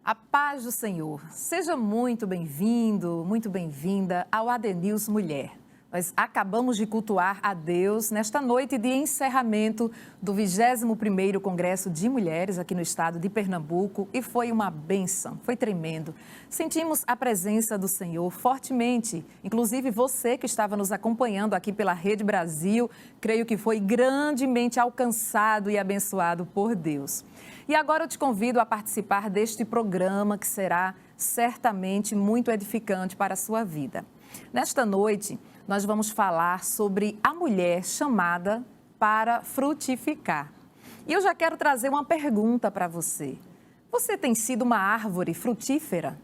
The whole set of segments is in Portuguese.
A paz do Senhor. Seja muito bem-vindo, muito bem-vinda ao ADNews Mulher. Nós acabamos de cultuar a Deus nesta noite de encerramento do 21º Congresso de Mulheres aqui no estado de Pernambuco e foi uma bênção, foi tremendo. Sentimos a presença do Senhor fortemente, inclusive você que estava nos acompanhando aqui pela Rede Brasil, creio que foi grandemente alcançado e abençoado por Deus. E agora eu te convido a participar deste programa que será certamente muito edificante para a sua vida. Nesta noite, nós vamos falar sobre a mulher chamada para frutificar. E eu já quero trazer uma pergunta para você. Você tem sido uma árvore frutífera?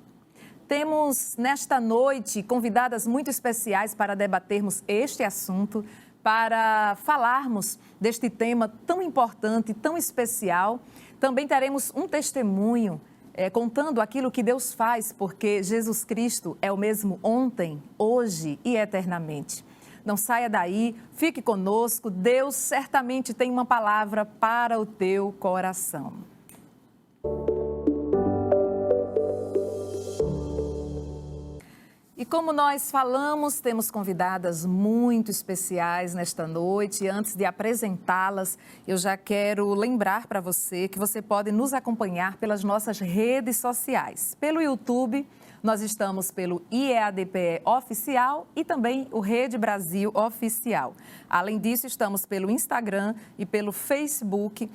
Temos nesta noite convidadas muito especiais para debatermos este assunto, para falarmos deste tema tão importante, tão especial. Também teremos um testemunho contando aquilo que Deus faz, porque Jesus Cristo é o mesmo ontem, hoje e eternamente. Não saia daí, fique conosco, Deus certamente tem uma palavra para o teu coração. E como nós falamos, temos convidadas muito especiais nesta noite. E antes de apresentá-las, eu já quero lembrar para você que você pode nos acompanhar pelas nossas redes sociais. Pelo YouTube, nós estamos pelo IEADPE Oficial e também o Rede Brasil Oficial. Além disso, estamos pelo Instagram e pelo Facebook,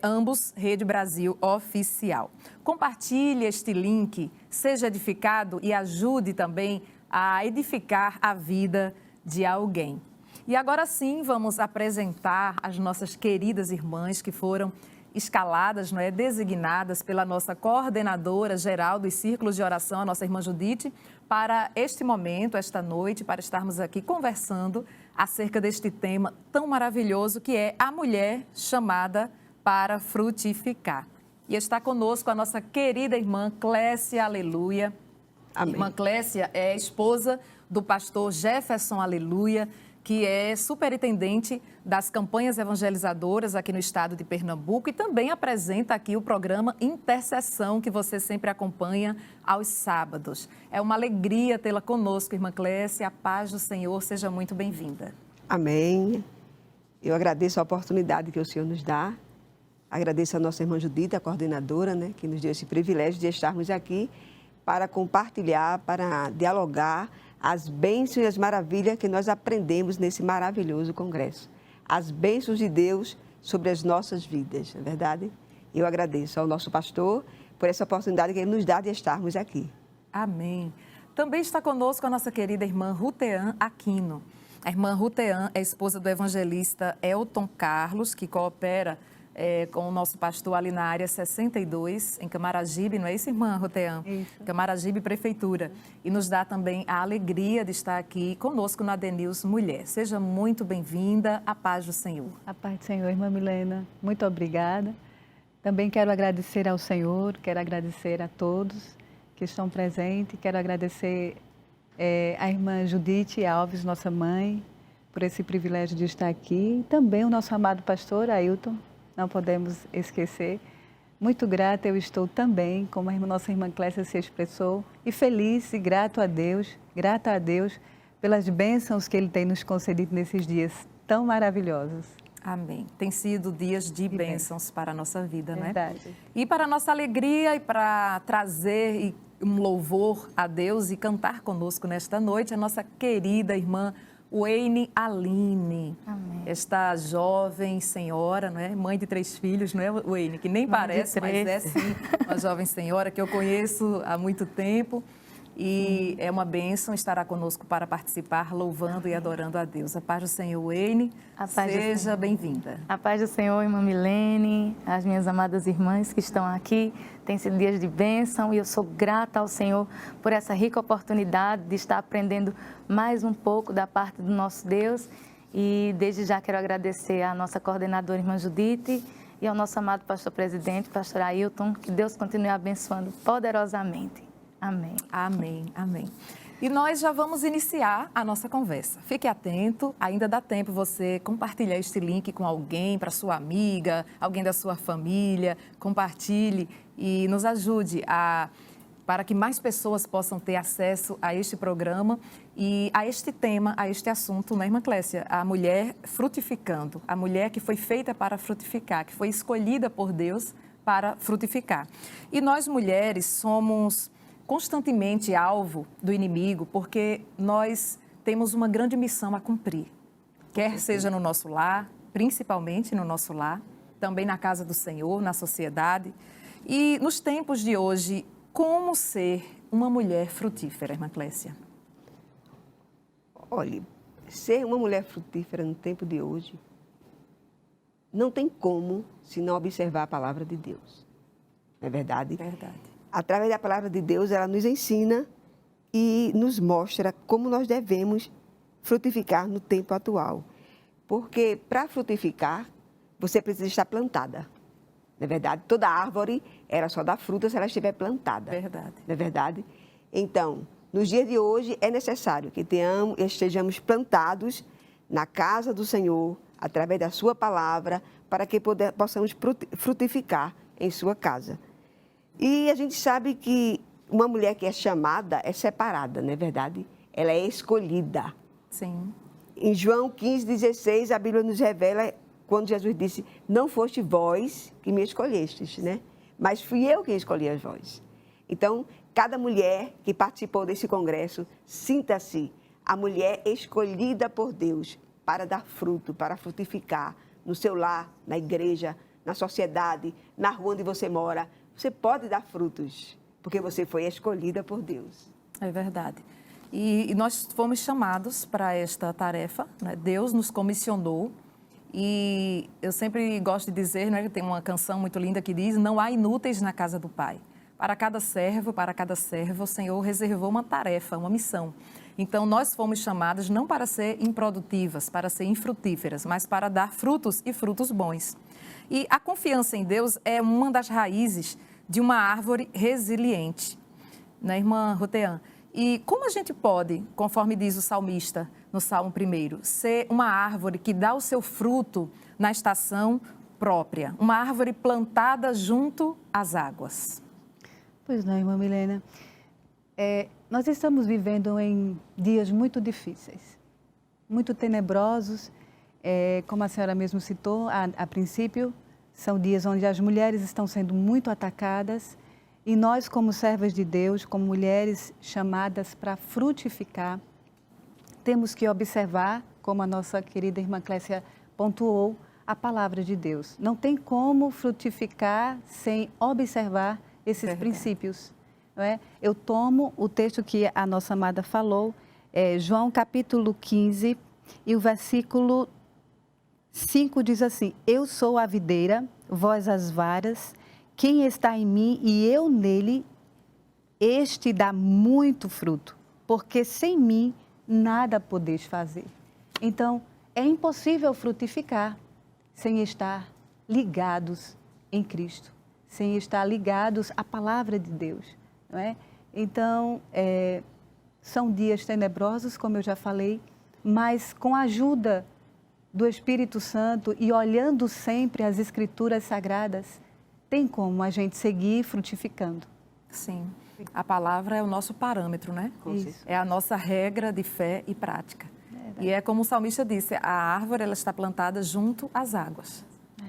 ambos Rede Brasil Oficial. Compartilhe este link, seja edificado e ajude também a edificar a vida de alguém. E agora sim, vamos apresentar as nossas queridas irmãs que foram escaladas, designadas pela nossa coordenadora geral dos círculos de oração, a nossa irmã Judite, para este momento, esta noite, para estarmos aqui conversando acerca deste tema tão maravilhoso que é a mulher chamada para frutificar. E está conosco a nossa querida irmã Clécia Aleluia. Amém. Irmã Clécia é esposa do pastor Jefferson Aleluia, que é superintendente das campanhas evangelizadoras aqui no estado de Pernambuco e também apresenta aqui o programa Intercessão, que você sempre acompanha aos sábados. É uma alegria tê-la conosco, irmã Clécia. A paz do Senhor, seja muito bem-vinda. Amém. Eu agradeço a oportunidade que o Senhor nos dá. Agradeço a nossa irmã Judite, a coordenadora, que nos deu esse privilégio de estarmos aqui para compartilhar, para dialogar as bênçãos e as maravilhas que nós aprendemos nesse maravilhoso congresso. As bênçãos de Deus sobre as nossas vidas, não é verdade? Eu agradeço ao nosso pastor por essa oportunidade que ele nos dá de estarmos aqui. Amém. Também está conosco a nossa querida irmã Rutean Aquino. A irmã Rutean é esposa do evangelista Elton Carlos, que coopera com o nosso pastor ali na área 62, em Camaragibe, não é isso, irmã Rutean? Isso. Camaragibe, Prefeitura. E nos dá também a alegria de estar aqui conosco na ADNews Mulher. Seja muito bem-vinda, a paz do Senhor. A paz do Senhor, irmã Milena, muito obrigada. Também quero agradecer ao Senhor, quero agradecer a todos que estão presentes, quero agradecer a irmã Judite Alves, nossa mãe, por esse privilégio de estar aqui. E também o nosso amado pastor Ailton, não podemos esquecer. Muito grata eu estou também, como a nossa irmã Clécia se expressou, e feliz e grata a Deus pelas bênçãos que Ele tem nos concedido nesses dias tão maravilhosos. Amém. Tem sido dias de bênçãos para a nossa vida, Verdade. né? E para a nossa alegria e para trazer um louvor a Deus e cantar conosco nesta noite, a nossa querida irmã Wayne Aline. Amém. Esta jovem senhora, não é? Mãe de 3 filhos, não é, Wayne? Que nem parece, mas é sim uma jovem senhora que eu conheço há muito tempo. E é uma bênção, estará conosco para participar, louvando e adorando a Deus. A paz do Senhor, Wayne. Seja bem-vinda. A paz do Senhor, irmã Milene, as minhas amadas irmãs que estão aqui. Tem sido dias de bênção e eu sou grata ao Senhor por essa rica oportunidade de estar aprendendo mais um pouco da parte do nosso Deus. E desde já quero agradecer à nossa coordenadora, irmã Judite, e ao nosso amado pastor presidente, pastor Ailton, que Deus continue abençoando poderosamente. Amém. Amém, amém. E nós já vamos iniciar a nossa conversa. Fique atento, ainda dá tempo você compartilhar este link com alguém, para sua amiga, alguém da sua família. Compartilhe e nos ajude para que mais pessoas possam ter acesso a este programa e a este tema, a este assunto, né, irmã Clécia? A mulher frutificando, a mulher que foi feita para frutificar, que foi escolhida por Deus para frutificar. E nós mulheres somos constantemente alvo do inimigo, porque nós temos uma grande missão a cumprir, quer seja no nosso lar, principalmente no nosso lar, também na casa do Senhor, na sociedade. E nos tempos de hoje, como ser uma mulher frutífera, irmã Clécia? Olhe, ser uma mulher frutífera no tempo de hoje não tem como se não observar a palavra de Deus. Não é verdade? Verdade. Através da palavra de Deus, ela nos ensina e nos mostra como nós devemos frutificar no tempo atual. Porque para frutificar, você precisa estar plantada. Não é verdade? Toda árvore, ela só dá fruta se ela estiver plantada. Verdade. Não é verdade? Então, nos dias de hoje, é necessário que estejamos plantados na casa do Senhor, através da sua palavra, para que possamos frutificar em sua casa. E a gente sabe que uma mulher que é chamada é separada, não é verdade? Ela é escolhida. Sim. Em João 15:16, a Bíblia nos revela quando Jesus disse: não foste vós que me escolhestes, né? Mas fui eu quem escolhi as vós. Então, cada mulher que participou desse congresso, sinta-se a mulher escolhida por Deus para dar fruto, para frutificar no seu lar, na igreja, na sociedade, na rua onde você mora. Você pode dar frutos, porque você foi escolhida por Deus. É verdade. E nós fomos chamados para esta tarefa, né? Deus nos comissionou. E eu sempre gosto de dizer, né, que tem uma canção muito linda que diz: não há inúteis na casa do Pai. Para cada servo, para cada serva, o Senhor reservou uma tarefa, uma missão. Então, nós fomos chamados não para ser improdutivas, para ser infrutíferas, mas para dar frutos e frutos bons. E a confiança em Deus é uma das raízes de uma árvore resiliente, né, irmã Rutean? E como a gente pode, conforme diz o salmista no Salmo 1, ser uma árvore que dá o seu fruto na estação própria, uma árvore plantada junto às águas? Pois não, irmã Milena. Nós estamos vivendo em dias muito difíceis, muito tenebrosos. Como a senhora mesmo citou, a princípio, são dias onde as mulheres estão sendo muito atacadas e nós, como servas de Deus, como mulheres chamadas para frutificar, temos que observar, como a nossa querida irmã Clécia pontuou, a palavra de Deus. Não tem como frutificar sem observar esses princípios. Não é? Eu tomo o texto que a nossa amada falou, João capítulo 15, e o versículo 5 diz assim: eu sou a videira, vós as varas, quem está em mim e eu nele, este dá muito fruto, porque sem mim nada podeis fazer. Então, é impossível frutificar sem estar ligados em Cristo, sem estar ligados à palavra de Deus, não é? Então, são dias tenebrosos, como eu já falei, mas com a ajuda do Espírito Santo e olhando sempre as Escrituras Sagradas, tem como a gente seguir frutificando. Sim, a palavra é o nosso parâmetro, né? Isso. É a nossa regra de fé e prática. E é como o salmista disse, a árvore ela está plantada junto às águas.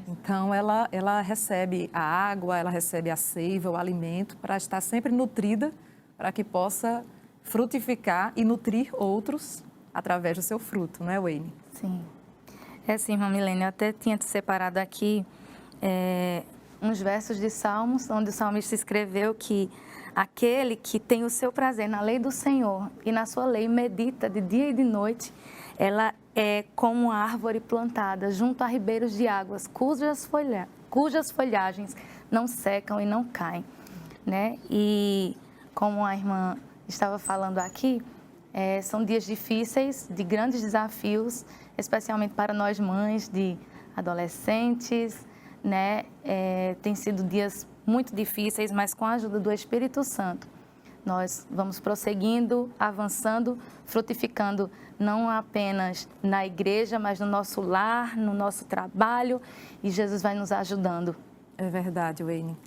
Então, ela recebe a água, ela recebe a seiva, o alimento, para estar sempre nutrida, para que possa frutificar e nutrir outros através do seu fruto, não é, Wayne? Sim. É assim, irmã Milene, eu até tinha separado aqui uns versos de Salmos, onde o salmista escreveu que aquele que tem o seu prazer na lei do Senhor e na sua lei medita de dia e de noite, ela é como uma árvore plantada junto a ribeiros de águas, cujas folhagens não secam e não caem, né? E como a irmã estava falando aqui, são dias difíceis, de grandes desafios, especialmente para nós mães de adolescentes, né? Tem sido dias muito difíceis, mas com a ajuda do Espírito Santo, nós vamos prosseguindo, avançando, frutificando não apenas na igreja, mas no nosso lar, no nosso trabalho, e Jesus vai nos ajudando. É verdade, Wayne.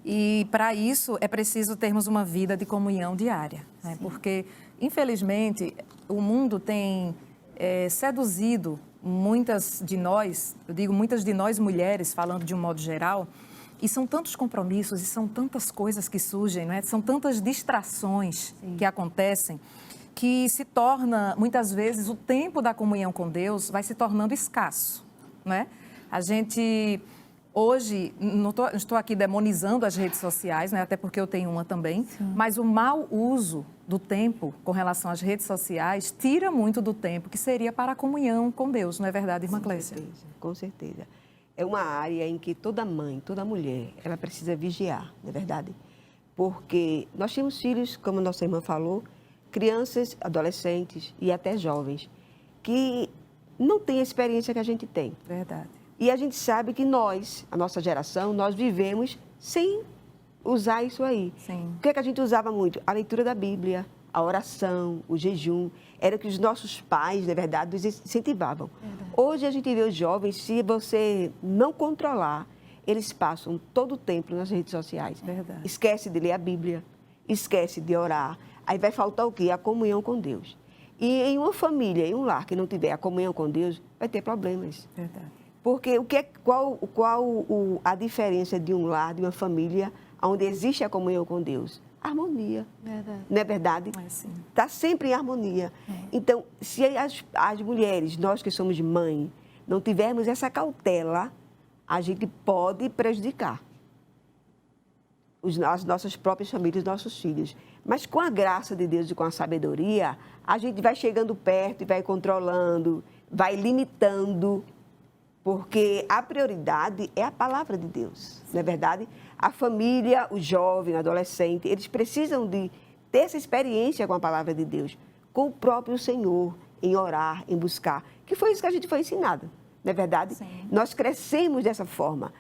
E para isso é preciso termos uma vida de comunhão diária, né? Porque, infelizmente, o mundo tem seduzido muitas de nós, eu digo muitas de nós mulheres, falando de um modo geral, e são tantos compromissos e são tantas coisas que surgem, né? São tantas distrações que acontecem, que se torna, muitas vezes, o tempo da comunhão com Deus vai se tornando escasso, né? A gente, hoje, não estou aqui demonizando as redes sociais, né? Até porque eu tenho uma também, mas o mau uso do tempo com relação às redes sociais tira muito do tempo que seria para a comunhão com Deus, não é verdade, irmã Clécia? Com certeza. É uma área em que toda mãe, toda mulher, ela precisa vigiar, não é verdade? Porque nós temos filhos, como nossa irmã falou, crianças, adolescentes e até jovens, que não têm a experiência que a gente tem. Verdade. E a gente sabe que nós, a nossa geração, nós vivemos sem usar isso aí. Sim. O que é que a gente usava muito? A leitura da Bíblia, a oração, o jejum. Era o que os nossos pais, na verdade, nos incentivavam. Verdade. Hoje a gente vê os jovens, se você não controlar, eles passam todo o tempo nas redes sociais. Verdade. Esquece de ler a Bíblia, esquece de orar. Aí vai faltar o quê? A comunhão com Deus. E em uma família, em um lar que não tiver a comunhão com Deus, vai ter problemas. Verdade. Porque qual a diferença de um lar, de uma família, onde existe a comunhão com Deus? Harmonia. Verdade. Não é verdade? É sim. Está sempre em harmonia. Então, se as mulheres, nós que somos mãe, não tivermos essa cautela, a gente pode prejudicar as nossas próprias famílias, os nossos filhos. Mas com a graça de Deus e com a sabedoria, a gente vai chegando perto e vai controlando, vai limitando, porque a prioridade é a palavra de Deus, não é verdade? A família, o jovem, o adolescente, eles precisam de ter essa experiência com a palavra de Deus, com o próprio Senhor, em orar, em buscar, que foi isso que a gente foi ensinado, não é verdade? Sim. Nós crescemos dessa forma.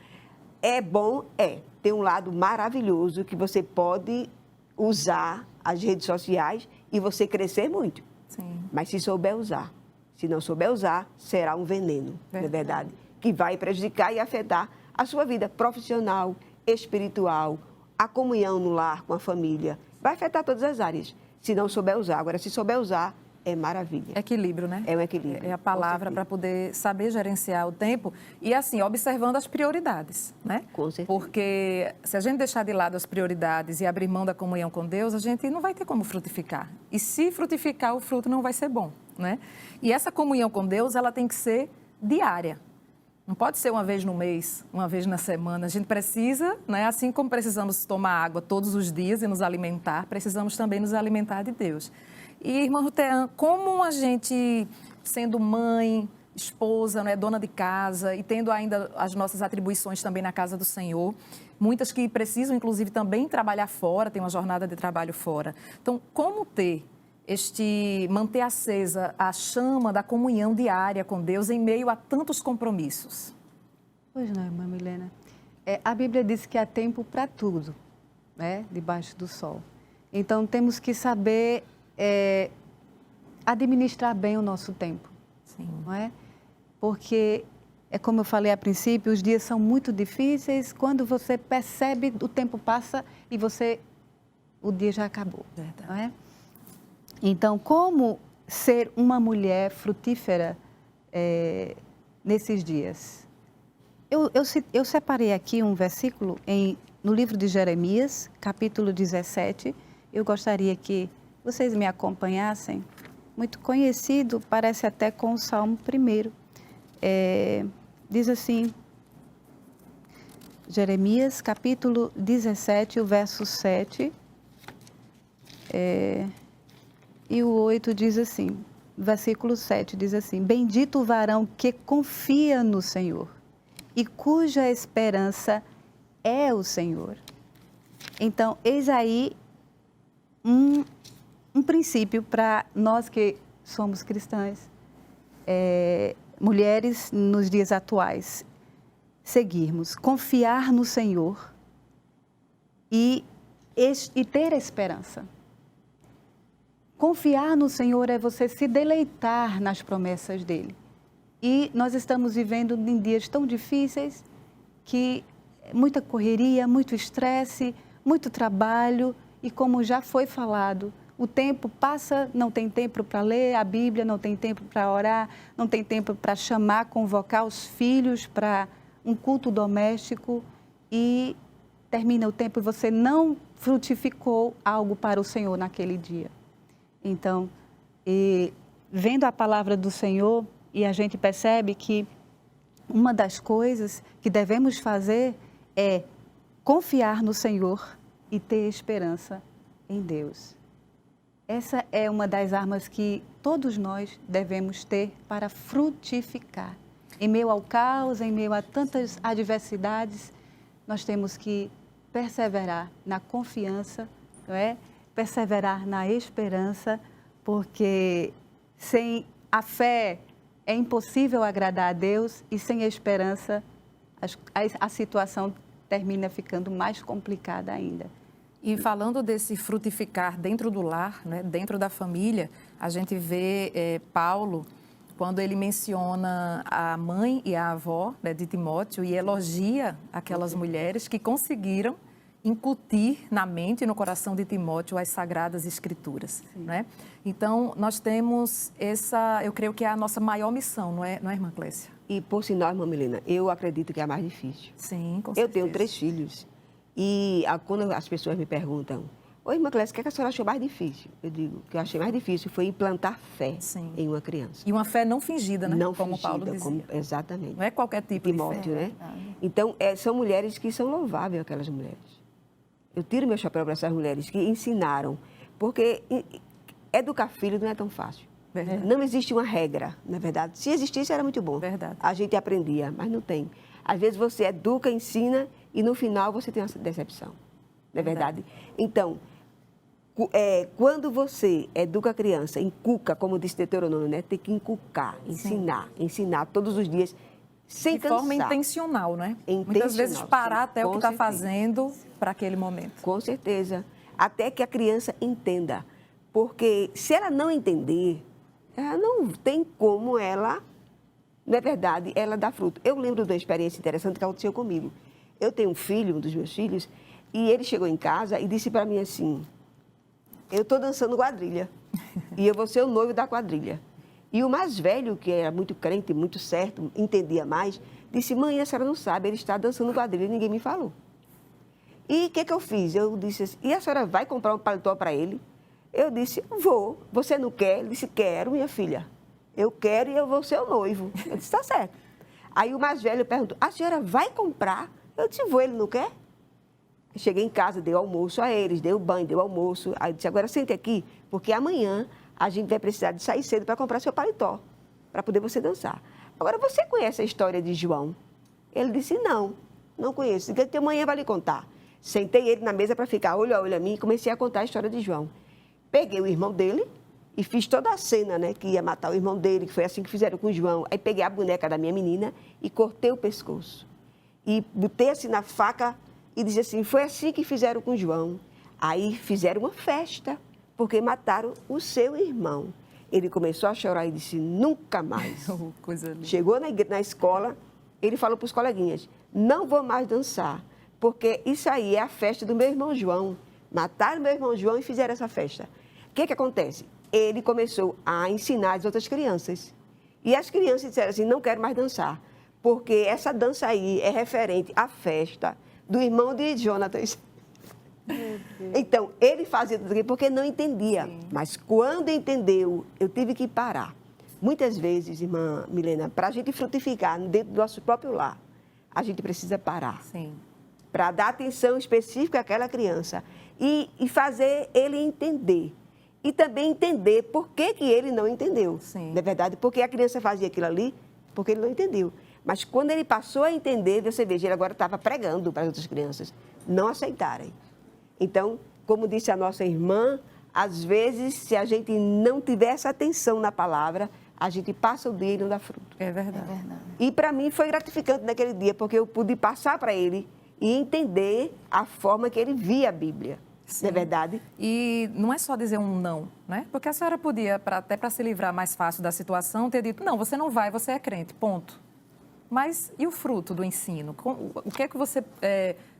É bom? É. Tem um lado maravilhoso que você pode usar as redes sociais e você crescer muito. Sim. Mas se souber usar. Se não souber usar, será um veneno, não é verdade? Que vai prejudicar e afetar a sua vida profissional, espiritual, a comunhão no lar com a família. Vai afetar todas as áreas, se não souber usar. Agora, se souber usar, é maravilha. Equilíbrio, né? É um equilíbrio. É a palavra para poder saber gerenciar o tempo e, assim, observando as prioridades, né? Com certeza. Porque se a gente deixar de lado as prioridades e abrir mão da comunhão com Deus, a gente não vai ter como frutificar. E se frutificar, o fruto não vai ser bom, né? E essa comunhão com Deus, ela tem que ser diária. Não pode ser uma vez no mês, uma vez na semana. A gente precisa, né, assim como precisamos tomar água todos os dias e nos alimentar, precisamos também nos alimentar de Deus. E, irmã Rutean, como a gente, sendo mãe, esposa, né, dona de casa e tendo ainda as nossas atribuições também na casa do Senhor, muitas que precisam, inclusive, também trabalhar fora, tem uma jornada de trabalho fora. Então, como manter acesa a chama da comunhão diária com Deus em meio a tantos compromissos? Pois não, irmã Milena. A Bíblia diz que há tempo para tudo, né, debaixo do sol. Então, temos que saber administrar bem o nosso tempo. Sim. Não é? Porque, como eu falei a princípio, os dias são muito difíceis. Quando você percebe, o tempo passa e o dia já acabou. Verdade. Não é? Então, como ser uma mulher frutífera nesses dias? Eu separei aqui um versículo no livro de Jeremias, capítulo 17. Eu gostaria que vocês me acompanhassem. Muito conhecido, parece até com o Salmo 1. Diz assim, Jeremias, capítulo 17, o verso 7. E o 8 diz assim, versículo 7 diz assim: Bendito o varão que confia no Senhor e cuja esperança é o Senhor. Então, eis aí um princípio para nós que somos cristãs, mulheres nos dias atuais, seguirmos, confiar no Senhor e ter esperança. Confiar no Senhor é você se deleitar nas promessas dEle. E nós estamos vivendo em dias tão difíceis que muita correria, muito estresse, muito trabalho e como já foi falado, o tempo passa, não tem tempo para ler a Bíblia, não tem tempo para orar, não tem tempo para chamar, convocar os filhos para um culto doméstico e termina o tempo e você não frutificou algo para o Senhor naquele dia. Então, vendo a palavra do Senhor, e a gente percebe que uma das coisas que devemos fazer é confiar no Senhor e ter esperança em Deus. Essa é uma das armas que todos nós devemos ter para frutificar. Em meio ao caos, em meio a tantas adversidades, nós temos que perseverar na confiança, não é? Perseverar na esperança, porque sem a fé é impossível agradar a Deus e sem esperança a situação termina ficando mais complicada ainda. E falando desse frutificar dentro do lar, né, dentro da família, a gente vê Paulo, quando ele menciona a mãe e a avó, né, de Timóteo e elogia aquelas mulheres que conseguiram incutir na mente e no coração de Timóteo as Sagradas Escrituras, né? Então, nós temos essa, eu creio que é a nossa maior missão, não é irmã Clécia? E, por sinal, irmã Milena, eu acredito que é a mais difícil. Sim, com Eu certeza. tenho 3 filhos. E quando as pessoas me perguntam, oi, irmã Clécia, o que a senhora achou mais difícil? Eu digo, o que eu achei mais difícil foi implantar fé em uma criança. E uma fé não fingida, né? Não como fingida, Paulo dizia. Exatamente. Não é qualquer tipo Timóteo, de fé. né? Então, são mulheres que são louváveis, aquelas mulheres. Eu tiro meu chapéu para essas mulheres que ensinaram, porque educar filho não é tão fácil. Verdade. Não existe uma regra, na é verdade. Se existisse, era muito bom. Verdade. A gente aprendia, mas não tem. Às vezes você educa, ensina e no final você tem uma decepção. Não é verdade? Então, quando você educa a criança, inculca, como disse Deuteronômio, né? Tem que inculcar, ensinar todos os dias, sem de cansar. forma intencional, né? Intencional, Muitas vezes parar até o que está certeza. fazendo para aquele momento. Com certeza. Até que a criança entenda. Porque se ela não entender, ela não tem como ela, não é verdade, ela dar fruto. Eu lembro de uma experiência interessante que aconteceu comigo. Eu tenho um filho, um dos meus filhos, e ele chegou em casa e disse para mim assim, eu estou dançando quadrilha e eu vou ser o noivo da quadrilha. E o mais velho, que era muito crente, muito certo, entendia mais, disse, mãe, a senhora não sabe, ele está dançando quadrilha e ninguém me falou. E o que eu fiz? Eu disse assim, e a senhora vai comprar um paletó para ele? Eu disse, vou. Você não quer? Ele disse, quero, minha filha. Eu quero e eu vou ser o noivo. Eu disse, tá certo. Aí o mais velho perguntou, a senhora vai comprar? Eu disse, vou, ele não quer? Cheguei em casa, dei almoço a eles, dei o banho, dei o almoço. Aí eu disse, agora sente aqui, porque amanhã a gente vai precisar de sair cedo para comprar seu paletó, para poder você dançar. Agora, você conhece a história de João? Ele disse, não conheço. Disse, amanhã vai lhe contar. Sentei ele na mesa para ficar olho a olho a mim e comecei a contar a história de João. Peguei o irmão dele e fiz toda a cena, né, que ia matar o irmão dele, que foi assim que fizeram com o João. Aí peguei a boneca da minha menina e cortei o pescoço. E botei assim na faca e disse assim, foi assim que fizeram com o João. Aí fizeram uma festa, porque mataram o seu irmão. Ele começou a chorar e disse, nunca mais. Coisa linda. Chegou na escola, ele falou para os coleguinhas, não vou mais dançar, porque isso aí é a festa do meu irmão João. Mataram meu irmão João e fizeram essa festa. O que acontece? Ele começou a ensinar as outras crianças. E as crianças disseram assim, não quero mais dançar, porque essa dança aí é referente à festa do irmão de Jonatas. Então, ele fazia tudo aquilo porque não entendia. Sim. Mas quando entendeu, eu tive que parar. Muitas vezes, irmã Milena, para a gente frutificar dentro do nosso próprio lar, a gente precisa parar. Sim. Para dar atenção específica àquela criança e fazer ele entender. E também entender por que ele não entendeu. Sim. Não é verdade? Porque a criança fazia aquilo ali porque ele não entendeu. Mas quando ele passou a entender, você veja, ele agora estava pregando para as outras crianças não aceitarem. Então, como disse a nossa irmã, às vezes, se a gente não tiver essa atenção na palavra, a gente passa o dia e não dá fruto. É verdade. É verdade. E para mim foi gratificante naquele dia, porque eu pude passar para ele e entender a forma que ele via a Bíblia. Não é verdade? E não é só dizer um não, né? Porque a senhora podia, até para se livrar mais fácil da situação, ter dito, não, você não vai, você é crente, ponto. Mas e o fruto do ensino? O que é que você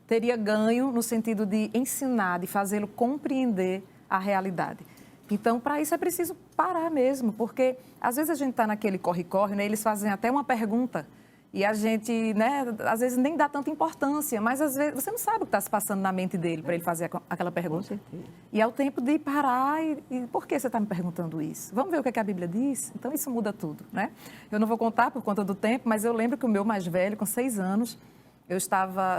teria ganho no sentido de ensinar, de fazê-lo compreender a realidade? Então, para isso é preciso parar mesmo, porque às vezes a gente está naquele corre-corre, né? Eles fazem até uma pergunta e a gente, né, às vezes nem dá tanta importância, mas às vezes você não sabe o que está se passando na mente dele para ele fazer aquela pergunta. Com certeza. E é o tempo de parar e por que você está me perguntando isso? Vamos ver o que a Bíblia diz? Então, isso muda tudo, né? Eu não vou contar por conta do tempo, mas eu lembro que o meu mais velho, com 6 anos, eu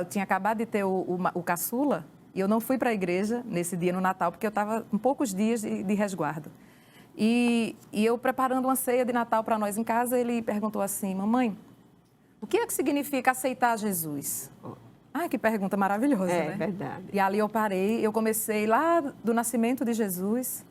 tinha acabado de ter o caçula e eu não fui para a igreja nesse dia no Natal, porque eu estava com poucos dias de resguardo. E eu preparando uma ceia de Natal para nós em casa, ele perguntou assim, mamãe, o que é que significa aceitar Jesus? Ai, que pergunta maravilhosa, né? É verdade. E ali eu parei, eu comecei lá do nascimento de Jesus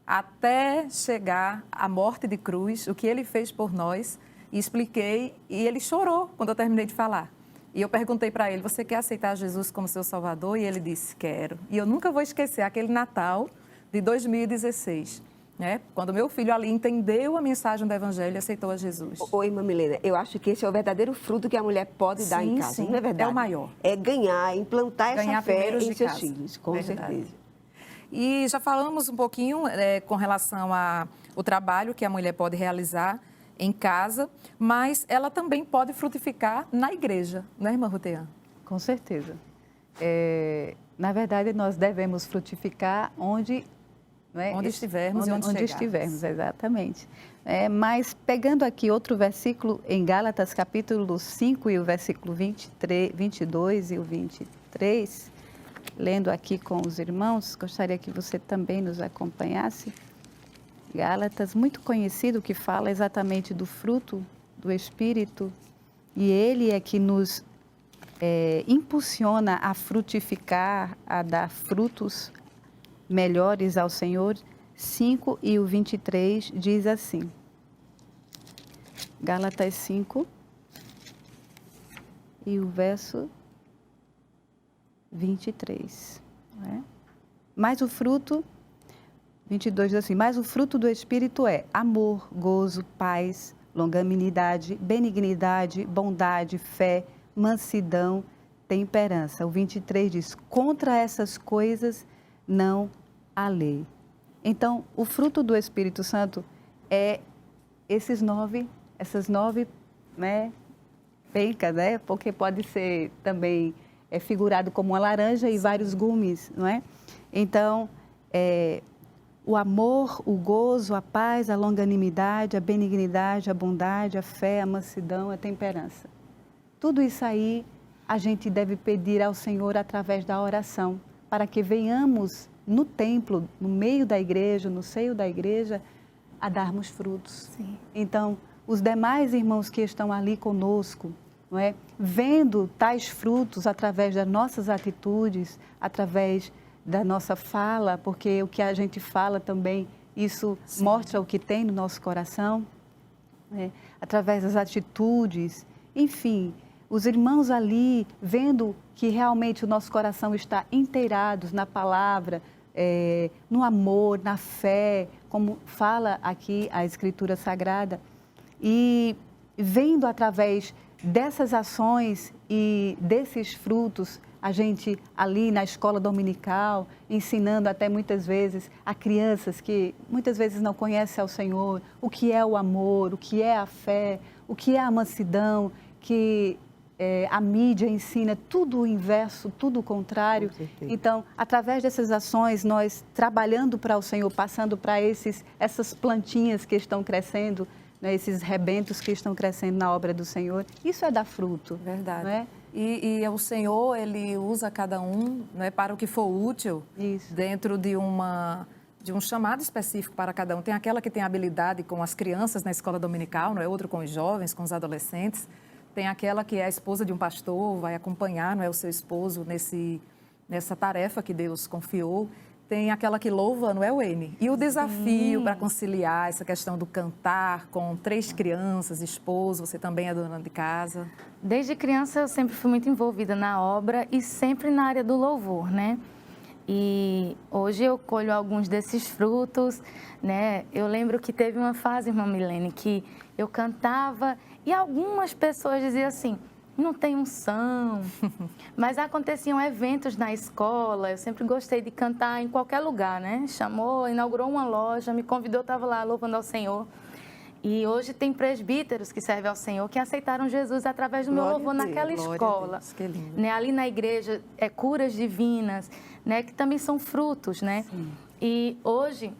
até chegar à morte de cruz, o que ele fez por nós, e expliquei, e ele chorou quando eu terminei de falar. E eu perguntei para ele, você quer aceitar Jesus como seu Salvador? E ele disse, quero. E eu nunca vou esquecer aquele Natal de 2016. Né? Quando meu filho ali entendeu a mensagem do Evangelho e aceitou a Jesus. Oi, irmã Milena, eu acho que esse é o verdadeiro fruto que a mulher pode dar em casa, sim, não é verdade? é o maior. É ganhar, implantar Ganhar essa fé primeiros em de seus casa. filhos, com Verdade. certeza. E já falamos um pouquinho com relação ao trabalho que a mulher pode realizar em casa, mas ela também pode frutificar na igreja, não é, irmã Rutean? Com certeza. Na verdade, nós devemos frutificar onde... Não é? Onde estivermos e onde chegarmos. estivermos, exatamente. Mas pegando aqui outro versículo em Gálatas, capítulo 5, e o versículo 22 e o 23, lendo aqui com os irmãos, gostaria que você também nos acompanhasse. Gálatas, muito conhecido, que fala exatamente do fruto do Espírito, e ele é que nos impulsiona a frutificar, a dar frutos melhores ao Senhor. 5 e o 23 diz assim, Gálatas 5 e o verso 23. Né? Mas o fruto, 22 diz assim, mas o fruto do Espírito é amor, gozo, paz, longanimidade, benignidade, bondade, fé, mansidão, temperança. O 23 diz, contra essas coisas não há lei. Então, o fruto do Espírito Santo é essas nove, né, pencas, né? Porque pode ser também figurado como uma laranja e vários gumes, não é? Então, o amor, o gozo, a paz, a longanimidade, a benignidade, a bondade, a fé, a mansidão, a temperança. Tudo isso aí a gente deve pedir ao Senhor através da oração, para que venhamos no templo, no meio da igreja, no seio da igreja, a darmos frutos. Sim. Então, os demais irmãos que estão ali conosco, não é? Vendo tais frutos através das nossas atitudes, através da nossa fala, porque o que a gente fala também, isso Sim. mostra o que tem no nosso coração, né? Através das atitudes, enfim, os irmãos ali vendo que realmente o nosso coração está inteirado na palavra, no amor, na fé, como fala aqui a Escritura Sagrada, e vendo através dessas ações e desses frutos, a gente ali na escola dominical, ensinando até muitas vezes a crianças que muitas vezes não conhecem ao Senhor, o que é o amor, o que é a fé, o que é a mansidão, que a mídia ensina tudo o inverso, tudo o contrário. Então, através dessas ações, nós trabalhando para o Senhor, passando para essas plantinhas que estão crescendo, né, esses rebentos que estão crescendo na obra do Senhor, isso é dar fruto. Verdade. Não é? E o Senhor, Ele usa cada um, né, para o que for útil, Isso. dentro de um chamado específico para cada um. Tem aquela que tem habilidade com as crianças na escola dominical, não é? Outro com os jovens, com os adolescentes. Tem aquela que é a esposa de um pastor, vai acompanhar, não é, o seu esposo nessa tarefa que Deus confiou. Tem aquela que louva, não é, Wayne? E o desafio para conciliar essa questão do cantar com 3 crianças, esposo, você também é dona de casa. Desde criança eu sempre fui muito envolvida na obra e sempre na área do louvor, né? E hoje eu colho alguns desses frutos, né? Eu lembro que teve uma fase, irmã Milene, que eu cantava e algumas pessoas diziam assim, não tem unção, mas aconteciam eventos na escola, eu sempre gostei de cantar em qualquer lugar, né? Chamou, inaugurou uma loja, me convidou, eu estava lá louvando ao Senhor. E hoje tem presbíteros que servem ao Senhor, que aceitaram Jesus através do meu louvor naquela escola. Deus, que lindo. Né? Ali na igreja, curas divinas, né? Que também são frutos, né? Sim. E hoje,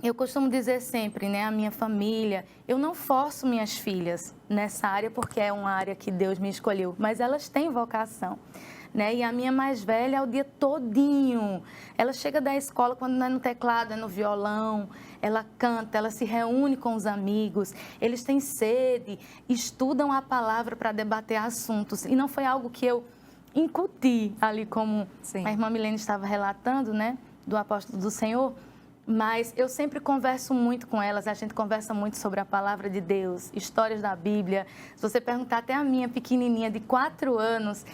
eu costumo dizer sempre, né? A minha família, eu não forço minhas filhas nessa área, porque é uma área que Deus me escolheu, mas elas têm vocação. Né? E a minha mais velha é o dia todinho. Ela chega da escola, quando não é no teclado, é no violão, ela canta, ela se reúne com os amigos, eles têm sede, estudam a palavra para debater assuntos. E não foi algo que eu incuti ali, como Sim. a irmã Milene estava relatando, né? Do apóstolo do Senhor. Mas eu sempre converso muito com elas, a gente conversa muito sobre a palavra de Deus, histórias da Bíblia. Se você perguntar até a minha pequenininha de 4 anos,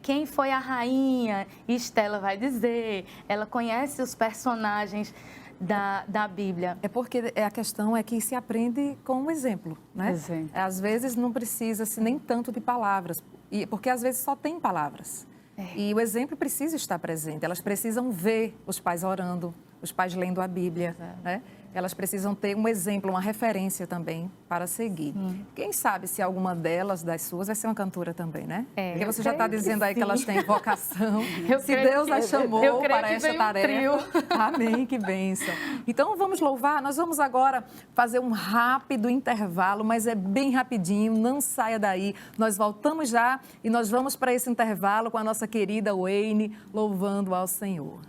quem foi a rainha, Estela vai dizer, ela conhece os personagens da Bíblia. É porque a questão é que se aprende com um exemplo, né? Exemplo. Às vezes não precisa-se nem tanto de palavras, porque às vezes só tem palavras. E o exemplo precisa estar presente, elas precisam ver os pais orando, os pais lendo a Bíblia, né? Elas precisam ter um exemplo, uma referência também para seguir. Quem sabe se alguma delas, das suas, vai ser uma cantora também, né? Porque você já está dizendo aí que elas têm vocação. Se Deus as chamou para esta tarefa. Amém, que bênção. Então vamos louvar, nós vamos agora fazer um rápido intervalo, mas é bem rapidinho, não saia daí. Nós voltamos já e nós vamos para esse intervalo com a nossa querida Wayne, louvando ao Senhor.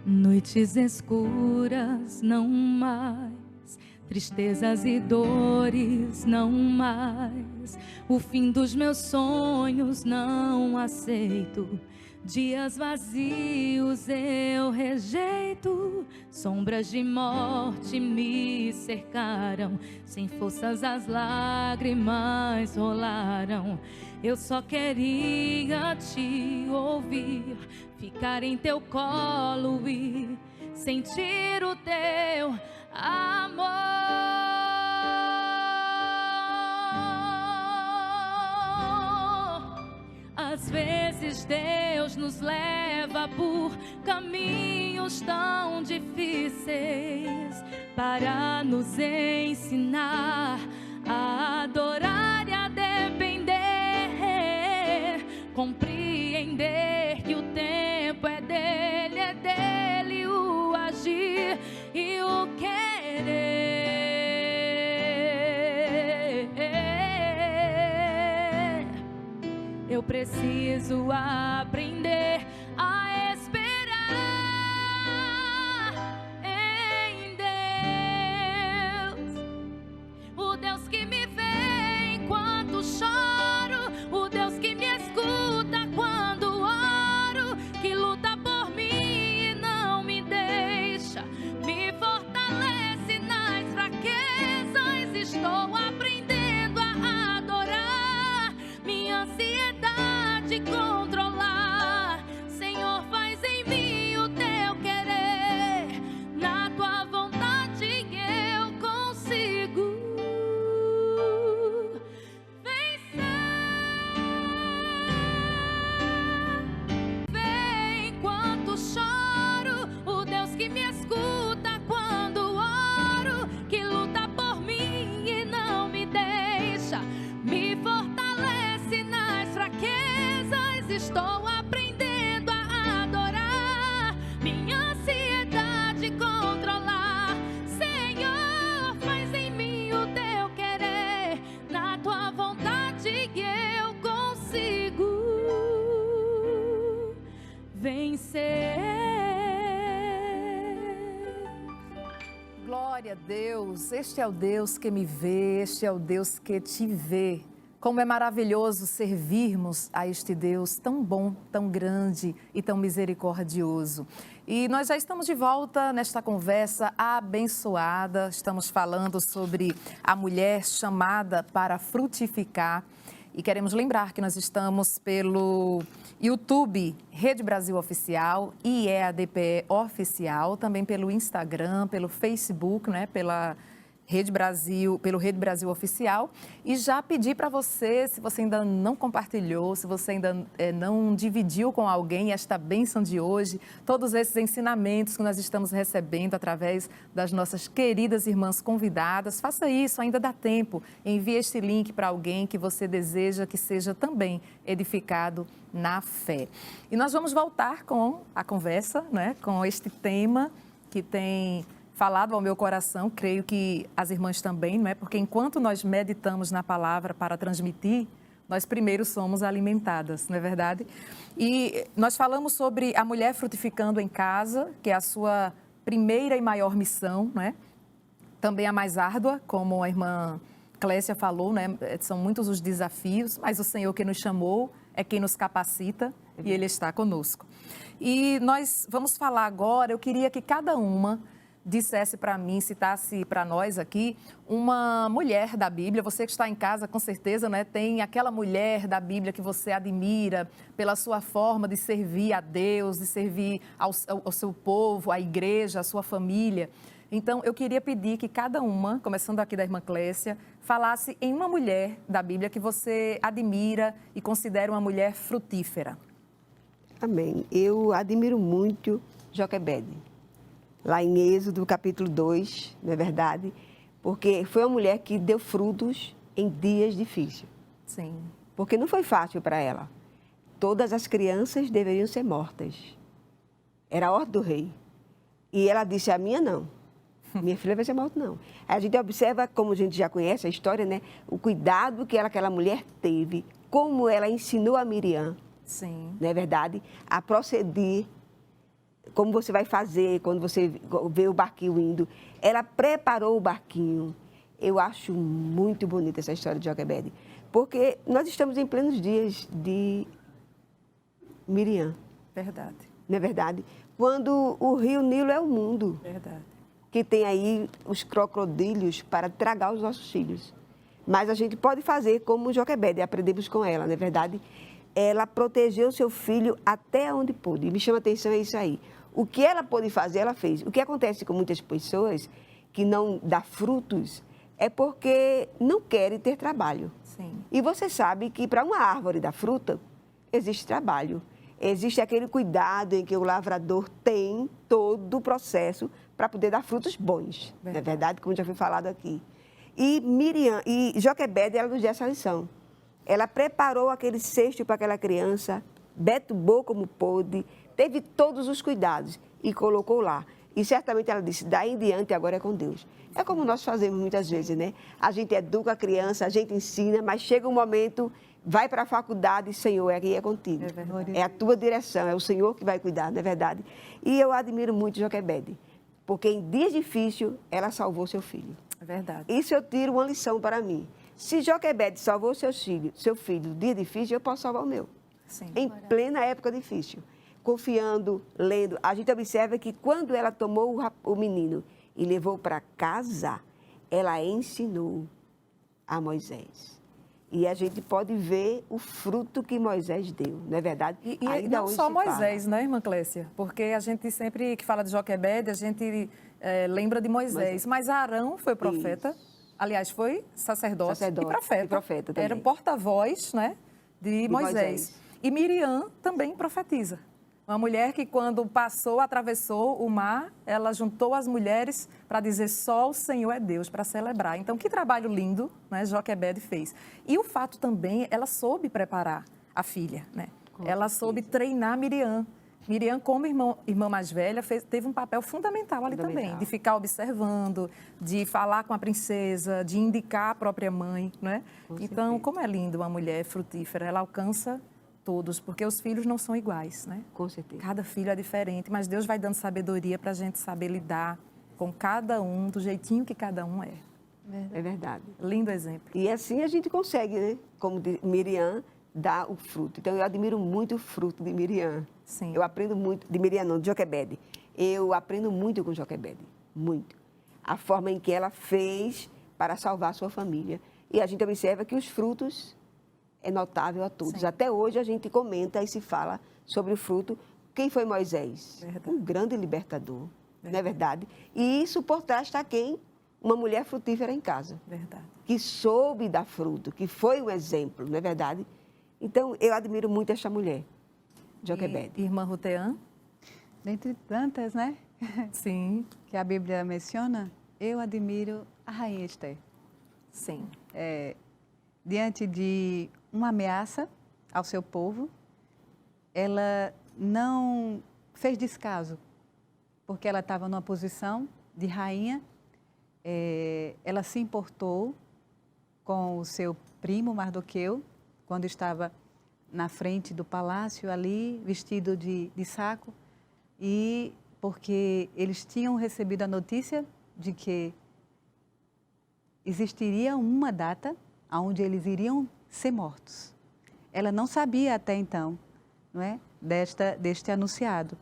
Noites escuras, não mais. Tristezas e dores, não mais. O fim dos meus sonhos, não aceito. Dias vazios eu rejeito. Sombras de morte me cercaram. Sem forças as lágrimas rolaram. Eu só queria te ouvir, ficar em teu colo e sentir o teu amor. Às vezes Deus nos leva por caminhos tão difíceis para nos ensinar a adorar e a depender, compreender que o tempo é dele o agir e o querer. Eu preciso aprender a esperar em Deus, o Deus que me vê enquanto choro, o Deus que me escuta quando oro, que luta por mim e não me deixa, me fortalece nas fraquezas. Estou aprendendo a adorar, minha ansiedade controlar. Senhor, faz em mim o teu querer, na tua vontade eu consigo vencer. Vem enquanto choro, o Deus que me escuta quando oro, que luta por mim e não me deixa, me fortalece nas fraquezas. Estou aprendendo a adorar, minha ansiedade controlar. Senhor, faz em mim o teu querer, na tua vontade eu consigo vencer. Glória a Deus, este é o Deus que me vê, este é o Deus que te vê. Como é maravilhoso servirmos a este Deus tão bom, tão grande e tão misericordioso. E nós já estamos de volta nesta conversa abençoada. Estamos falando sobre a mulher chamada para frutificar. E queremos lembrar que nós estamos pelo YouTube, Rede Brasil Oficial, IEADPE Oficial, também pelo Instagram, pelo Facebook, né, pelo Rede Brasil Oficial. E já pedi para você, se você ainda não compartilhou, se você ainda não dividiu com alguém esta bênção de hoje, todos esses ensinamentos que nós estamos recebendo através das nossas queridas irmãs convidadas, faça isso, ainda dá tempo. Envie este link para alguém que você deseja que seja também edificado na fé. E nós vamos voltar com a conversa, né, com este tema que tem falado ao meu coração, creio que as irmãs também, não é? Porque enquanto nós meditamos na palavra para transmitir, nós primeiro somos alimentadas, não é verdade? E nós falamos sobre a mulher frutificando em casa, que é a sua primeira e maior missão, não é? Também a mais árdua, como a irmã Clécia falou, né? São muitos os desafios, mas o Senhor que nos chamou é quem nos capacita e Ele está conosco. E nós vamos falar agora, eu queria que cada uma dissesse para mim, citasse para nós aqui, uma mulher da Bíblia. Você que está em casa, com certeza, né, tem aquela mulher da Bíblia que você admira pela sua forma de servir a Deus, de servir ao seu povo, à igreja, à sua família. Então, eu queria pedir que cada uma, começando aqui da irmã Clécia, falasse em uma mulher da Bíblia que você admira e considera uma mulher frutífera. Amém. Eu admiro muito Joquebede. Lá em Êxodo, capítulo 2, não é verdade? Porque foi uma mulher que deu frutos em dias difíceis. Sim. Porque não foi fácil para ela. Todas as crianças deveriam ser mortas. Era a ordem do rei. E ela disse, a minha não. Minha filha vai ser morta, não. Aí a gente observa, como a gente já conhece a história, né? O cuidado que aquela mulher teve, como ela ensinou a Miriam, Sim. não é verdade? A proceder, como você vai fazer quando você vê o barquinho indo. Ela preparou o barquinho. Eu acho muito bonita essa história de Joquebede, porque nós estamos em plenos dias de Miriam. Verdade. Não é verdade? Quando o rio Nilo é o mundo. Verdade. Que tem aí os crocodílios para tragar os nossos filhos. Mas a gente pode fazer como Joquebede, aprendemos com ela, não é verdade? Ela protegeu seu filho até onde pôde. E me chama a atenção é isso aí. O que ela pôde fazer, ela fez. O que acontece com muitas pessoas que não dá frutos é porque não querem ter trabalho. Sim. E você sabe que para uma árvore dar fruta, existe trabalho. Existe aquele cuidado em que o lavrador tem todo o processo para poder dar frutos bons. Não é verdade? Como já foi falado aqui. E Miriam, e Joquebede, ela nos deu essa lição. Ela preparou aquele cesto para aquela criança, betubou como pôde, teve todos os cuidados e colocou lá. E certamente ela disse, daí em diante agora é com Deus. É como nós fazemos muitas vezes, né? A gente educa a criança, a gente ensina, mas chega um momento, vai para a faculdade, Senhor, aqui é contigo. É a tua direção, é o Senhor que vai cuidar, não é verdade? E eu admiro muito Joquebede, porque em dias difíceis ela salvou seu filho. É verdade. Isso eu tiro uma lição para mim. Se Joquebede salvou seu filho no dia difícil, eu posso salvar o meu. Sim. Em plena época difícil. Confiando, lendo. A gente observa que quando ela tomou o menino e levou para casa, ela ensinou a Moisés. E a gente pode ver o fruto que Moisés deu, não é verdade? E não só Moisés, né, irmã Clécia? Porque a gente sempre que fala de Joquebede, a gente lembra de Moisés. Mas Arão foi profeta. Isso. Aliás, foi sacerdote e profeta. E profeta também. Era porta-voz, né, de Moisés. E Miriam também profetiza. Uma mulher que quando atravessou o mar, ela juntou as mulheres para dizer só o Senhor é Deus, para celebrar. Então, que trabalho lindo, né, Joquebede fez. E o fato também, ela soube preparar a filha, né? Ela soube treinar Miriam. Miriam, como irmã mais velha, teve um papel fundamental ali também, de ficar observando, de falar com a princesa, de indicar a própria mãe, né? Então, como é lindo uma mulher frutífera, ela alcança todos, porque os filhos não são iguais, né? Com certeza. Cada filho é diferente, mas Deus vai dando sabedoria para a gente saber lidar com cada um, do jeitinho que cada um é. É verdade. Lindo exemplo. E assim a gente consegue, né? Como Miriam, dar o fruto. Então, eu admiro muito o fruto de Miriam. Sim. Eu aprendo muito, de Miriam não, de Joquebede. Eu aprendo muito com Joquebede, muito. A forma em que ela fez para salvar a sua família. E a gente observa que os frutos é notável a todos. Sim. Até hoje a gente comenta e se fala sobre o fruto. Quem foi Moisés? Verdade. Um grande libertador, não é verdade? E isso por trás está quem? Uma mulher frutífera em casa, Verdade. que soube dar fruto, que foi um exemplo, não é verdade? Então, eu admiro muito esta mulher, Joquebede. E irmã Rutean? Dentre tantas, né, Sim. que a Bíblia menciona, eu admiro a rainha Esther. Sim. Diante de uma ameaça ao seu povo, ela não fez descaso, porque ela estava numa posição de rainha, ela se importou com o seu primo Mardoqueu, quando estava na frente do palácio ali, vestido de saco, e porque eles tinham recebido a notícia de que existiria uma data onde eles iriam ser mortos. Ela não sabia até então, não é, deste anunciado,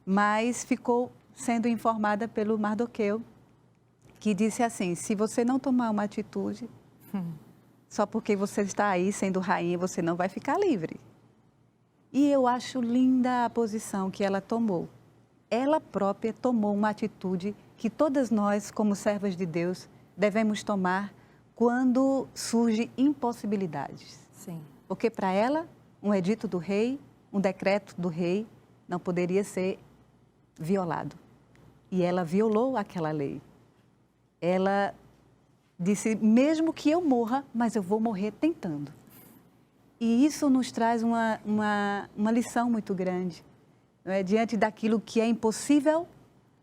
mas ficou sendo informada pelo Mardoqueu, que disse assim: se você não tomar uma atitude, só porque você está aí sendo rainha, você não vai ficar livre. E eu acho linda a posição que ela tomou. Ela própria tomou uma atitude que todas nós, como servas de Deus, devemos tomar quando surgem impossibilidades. Sim. Porque para ela, um edito do rei, um decreto do rei, não poderia ser violado. E ela violou aquela lei. Ela disse, mesmo que eu morra, mas eu vou morrer tentando. E isso nos traz uma lição muito grande. Não é? Diante daquilo que é impossível,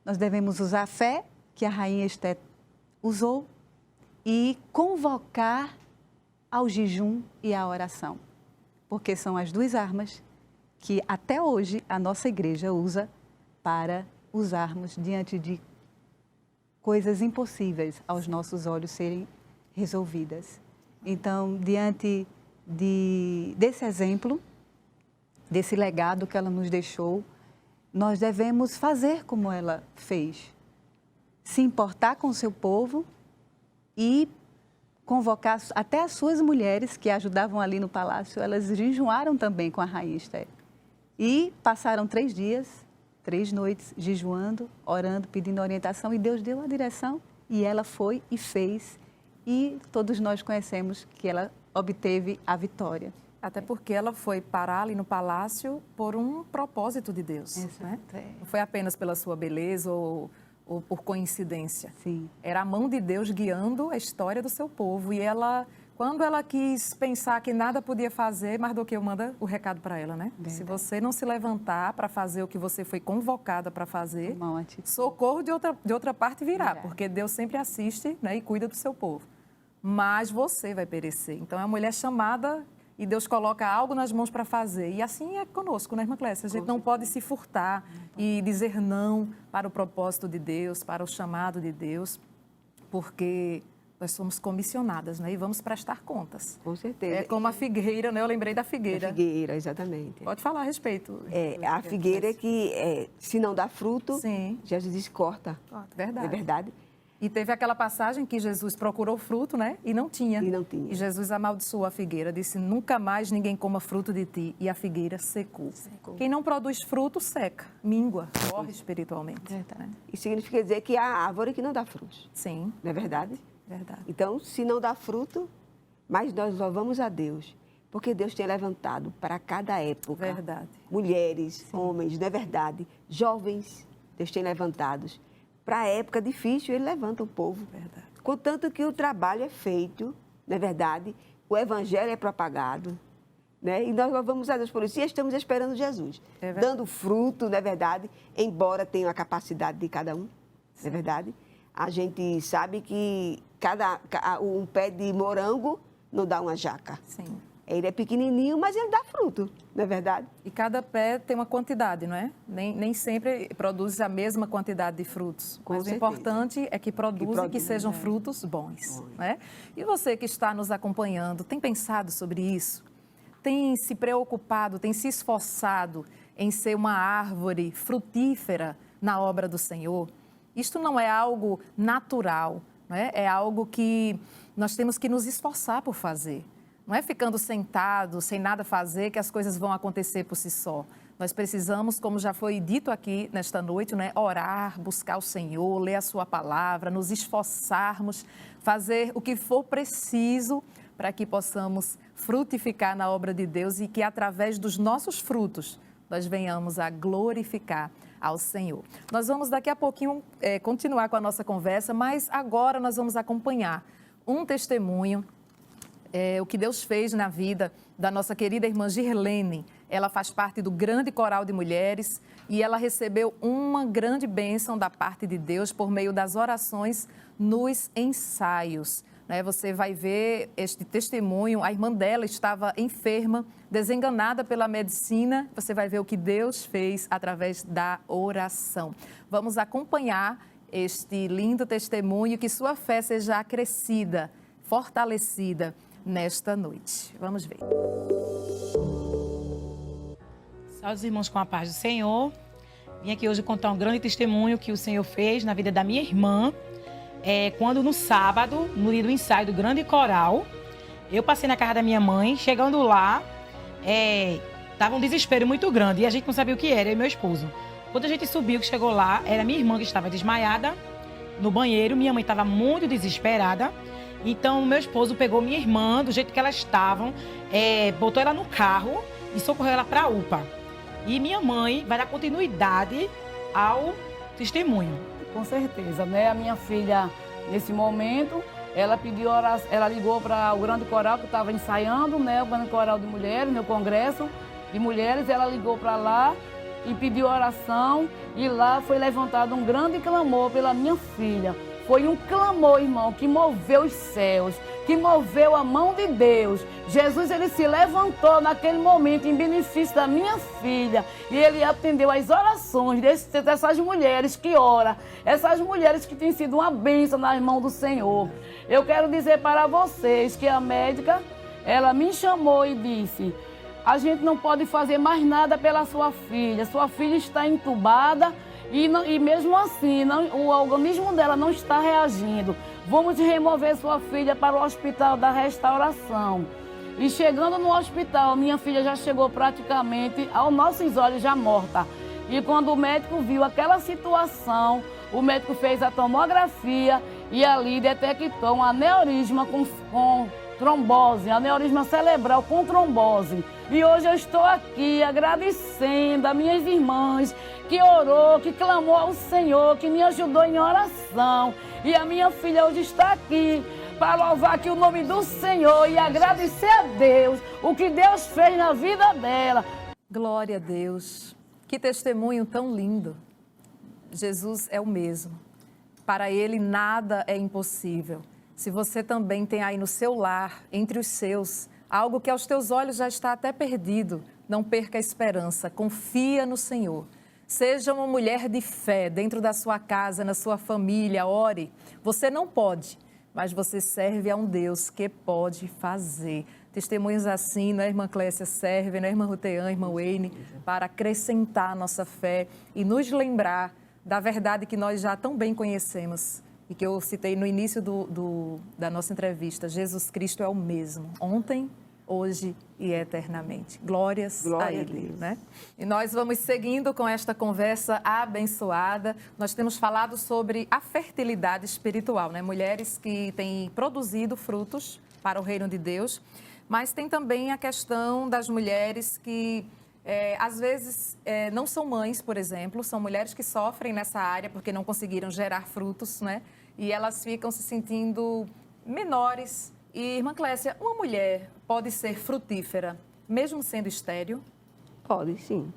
nós devemos usar a fé, que a rainha Esther usou, e convocar ao jejum e à oração. Porque são as duas armas que até hoje a nossa igreja usa para usarmos diante de coisas impossíveis aos nossos olhos serem resolvidas. Então, diante desse exemplo, desse legado que ela nos deixou, nós devemos fazer como ela fez. Se importar com o seu povo e convocar até as suas mulheres que ajudavam ali no palácio, elas jejuaram também com a rainha Esther. E passaram 3 dias, 3 noites jejuando, orando, pedindo orientação, e Deus deu a direção e ela foi e fez. E todos nós conhecemos que ela obteve a vitória. Até porque ela foi parar ali no palácio por um propósito de Deus. Né? Não foi apenas pela sua beleza ou por coincidência. Sim. Era a mão de Deus guiando a história do seu povo. E ela, quando ela quis pensar que nada podia fazer, Mardoqueu manda o recado para ela, né? Verdade. Se você não se levantar para fazer o que você foi convocada para fazer, Uma atitude. socorro de outra parte virá, porque Deus sempre assiste, né, e cuida do seu povo. Mas você vai perecer. Então, é uma mulher chamada e Deus coloca algo nas mãos para fazer. E assim é conosco, né, irmã Clécia? A gente não pode se furtar e dizer não para o propósito de Deus, para o chamado de Deus, porque nós somos comissionadas, né? E vamos prestar contas. Com certeza. É como a figueira, né? Eu lembrei da figueira. A figueira, exatamente. Pode falar a respeito. A figueira é que, se não dá fruto, Sim. Jesus diz, corta. Verdade. É verdade? E teve aquela passagem que Jesus procurou fruto, né? E não tinha. E não tinha. E Jesus amaldiçoou a figueira, disse, nunca mais ninguém coma fruto de ti. E a figueira secou. Quem não produz fruto, seca, míngua, morre espiritualmente. Né? Isso significa dizer que há árvore que não dá frutos. Sim, Não é verdade? verdade. Então, se não dá fruto, mas nós louvamos a Deus, porque Deus tem levantado para cada época. Verdade. Mulheres, homens, não é verdade? Jovens, Deus tem levantados. Para a época difícil, Ele levanta o povo. Verdade. Contanto que o trabalho é feito, não é verdade? O evangelho é propagado, né? E nós louvamos a Deus por isso. E estamos esperando Jesus, dando fruto, não é verdade? Embora tenha a capacidade de cada um, não é verdade? A gente sabe que um pé de morango não dá uma jaca. Sim. Ele é pequenininho, mas ele dá fruto, não é verdade? E cada pé tem uma quantidade, não é? Nem sempre produz a mesma quantidade de frutos. Com Mas certeza. o importante é que produza e que sejam né? frutos bons. Né? E você que está nos acompanhando, tem pensado sobre isso? Tem se preocupado, tem se esforçado em ser uma árvore frutífera na obra do Senhor? Isto não é algo natural, não é? É algo que nós temos que nos esforçar por fazer. Não é ficando sentado, sem nada fazer, que as coisas vão acontecer por si só. Nós precisamos, como já foi dito aqui nesta noite, né, orar, buscar o Senhor, ler a sua palavra, nos esforçarmos, fazer o que for preciso para que possamos frutificar na obra de Deus e que, através dos nossos frutos, nós venhamos a glorificar ao Senhor. Nós vamos daqui a pouquinho continuar com a nossa conversa, mas agora nós vamos acompanhar um testemunho, o que Deus fez na vida da nossa querida irmã Girlene. Ela faz parte do grande coral de mulheres e ela recebeu uma grande bênção da parte de Deus por meio das orações nos ensaios. Você vai ver este testemunho, a irmã dela estava enferma, desenganada pela medicina, você vai ver o que Deus fez através da oração. Vamos acompanhar este lindo testemunho, que sua fé seja acrescida, fortalecida nesta noite. Vamos ver. Salve os irmãos com a paz do Senhor. Vim aqui hoje contar um grande testemunho que o Senhor fez na vida da minha irmã. Quando no sábado, no dia do ensaio do grande coral, eu passei na casa da minha mãe. Chegando lá, tava um desespero muito grande e a gente não sabia o que era, eu e meu esposo. Quando a gente subiu, que chegou lá, era minha irmã que estava desmaiada no banheiro. Minha mãe estava muito desesperada. Então, meu esposo pegou minha irmã, do jeito que elas estavam, botou ela no carro e socorreu ela para a UPA. E minha mãe vai dar continuidade ao testemunho. Com certeza, né? A minha filha, nesse momento, ela pediu oração, ela ligou para o grande coral que estava ensaiando, né? O grande coral de mulheres, meu congresso de mulheres. Ela ligou para lá e pediu oração. E lá foi levantado um grande clamor pela minha filha. Foi um clamor, irmão, que moveu os céus, que moveu a mão de Deus. Jesus, ele se levantou naquele momento em benefício da minha filha e ele atendeu às orações dessas mulheres que oram, essas mulheres que têm sido uma bênção nas mãos do Senhor. Eu quero dizer para vocês que a médica, ela me chamou e disse: a gente não pode fazer mais nada pela sua filha está entubada. E mesmo assim, o organismo dela não está reagindo. Vamos remover sua filha para o Hospital da Restauração. E chegando no hospital, minha filha já chegou praticamente aos nossos olhos já morta. E quando o médico viu aquela situação, o médico fez a tomografia e ali detectou um aneurisma com trombose, aneurisma cerebral com trombose. E hoje eu estou aqui agradecendo a minhas irmãs que orou, que clamou ao Senhor, que me ajudou em oração. E a minha filha hoje está aqui para louvar aqui o nome do Senhor e agradecer a Deus o que Deus fez na vida dela. Glória a Deus. Que testemunho tão lindo. Jesus é o mesmo. Para Ele nada é impossível. Se você também tem aí no seu lar, entre os seus, algo que aos teus olhos já está até perdido, não perca a esperança, confia no Senhor. Seja uma mulher de fé dentro da sua casa, na sua família, ore. Você não pode, mas você serve a um Deus que pode fazer. Testemunhos assim, não é, irmã Clécia, serve, não é, irmã Rutean, irmã Wayne, para acrescentar a nossa fé e nos lembrar da verdade que nós já tão bem conhecemos e que eu citei no início da nossa entrevista. Jesus Cristo é o mesmo, ontem, hoje e eternamente. Glórias a Ele, né? E nós vamos seguindo com esta conversa abençoada. Nós temos falado sobre a fertilidade espiritual, né? Mulheres que têm produzido frutos para o reino de Deus, mas tem também a questão das mulheres que às vezes não são mães, por exemplo, são mulheres que sofrem nessa área porque não conseguiram gerar frutos, né? E elas ficam se sentindo menores. E, irmã Clécia, uma mulher pode ser frutífera, mesmo sendo estéril? Pode, sim.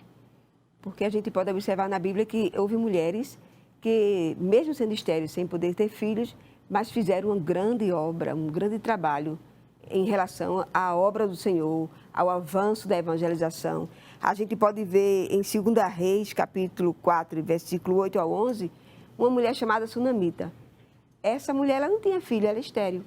Porque a gente pode observar na Bíblia que houve mulheres que, mesmo sendo estéreis, sem poder ter filhos, mas fizeram uma grande obra, um grande trabalho em relação à obra do Senhor, ao avanço da evangelização. A gente pode ver em 2 Reis, capítulo 4, versículo 8 ao 11, uma mulher chamada Sunamita. Essa mulher ela não tinha filho, ela era estéril.